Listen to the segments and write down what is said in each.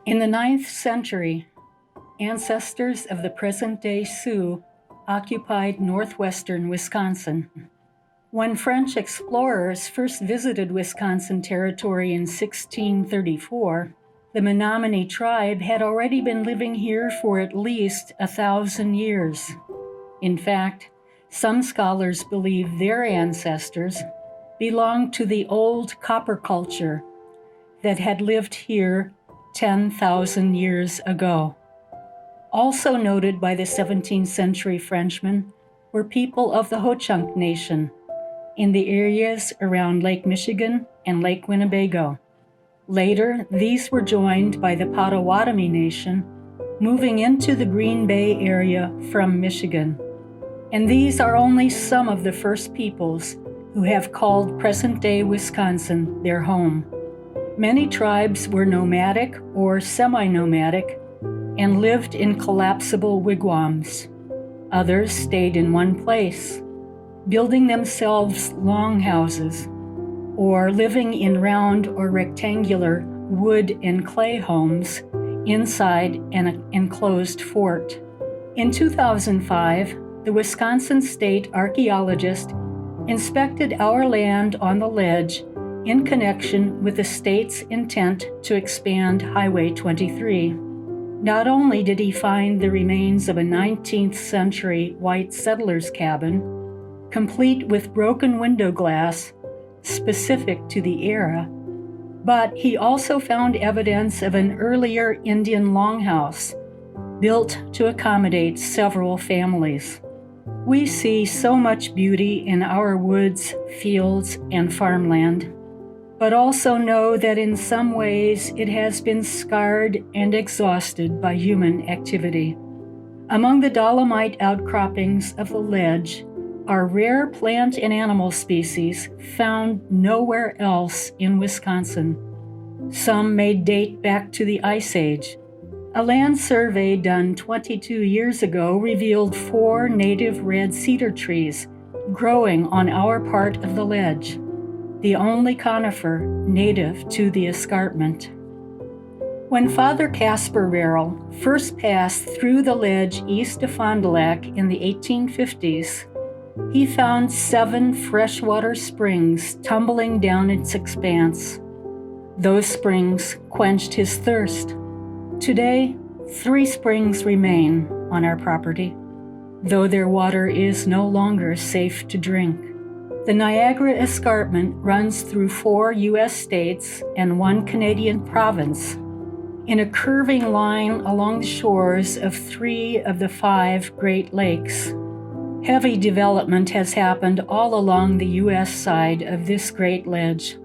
In the 9th century, ancestors of the present-day Sioux occupied northwestern Wisconsin. When French explorers first visited Wisconsin Territory in 1634, the Menominee tribe had already been living here for at least 1,000 years. In fact, some scholars believe their ancestors belonged to the old copper culture that had lived here 10,000 years ago. Also noted by the 17th century Frenchmen were people of the Ho-Chunk Nation in the areas around Lake Michigan and Lake Winnebago. Later, these were joined by the Potawatomi Nation, moving into the Green Bay area from Michigan. And these are only some of the first peoples who have called present-day Wisconsin their home. Many tribes were nomadic or semi-nomadic and lived in collapsible wigwams. Others stayed in one place, building themselves longhouses or living in round or rectangular wood and clay homes inside an enclosed fort. In 2005, the Wisconsin State archaeologist inspected our land on the ledge in connection with the state's intent to expand Highway 23. Not only did he find the remains of a 19th century white settler's cabin, complete with broken window glass specific to the era, but he also found evidence of an earlier Indian longhouse built to accommodate several families. We see so much beauty in our woods, fields, and farmland, but also know that in some ways it has been scarred and exhausted by human activity. Among the dolomite outcroppings of the ledge are rare plant and animal species found nowhere else in Wisconsin. Some may date back to the Ice Age. A land survey done 22 years ago revealed 4 native red cedar trees growing on our part of the ledge, the only conifer native to the escarpment. When Father Casper Rarrell first passed through the ledge east of Fond du Lac in the 1850s, he found 7 freshwater springs tumbling down its expanse. Those springs quenched his thirst. Today, 3 springs remain on our property, though their water is no longer safe to drink. The Niagara Escarpment runs through 4 U.S. states and 1 Canadian province in a curving line along the shores of 3 of the 5 Great Lakes. Heavy development has happened all along the U.S. side of this great ledge.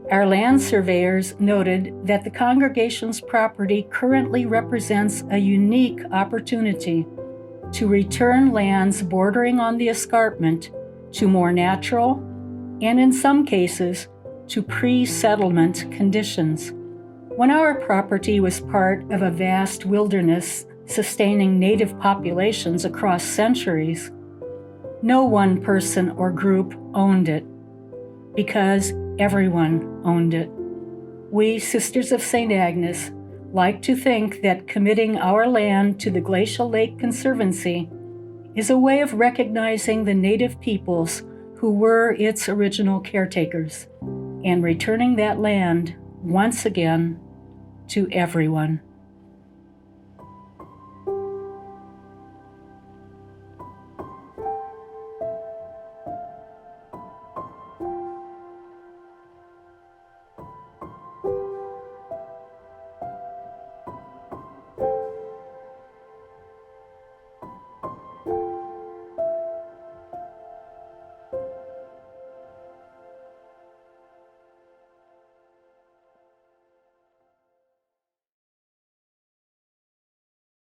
Our land surveyors noted that the congregation's property currently represents a unique opportunity to return lands bordering on the escarpment to more natural, and in some cases, to pre-settlement conditions. When our property was part of a vast wilderness sustaining native populations across centuries, no one person or group owned it, because everyone owned it. We, Sisters of St. Agnes, like to think that committing our land to the Glacial Lake Conservancy is a way of recognizing the native peoples who were its original caretakers and returning that land once again to everyone.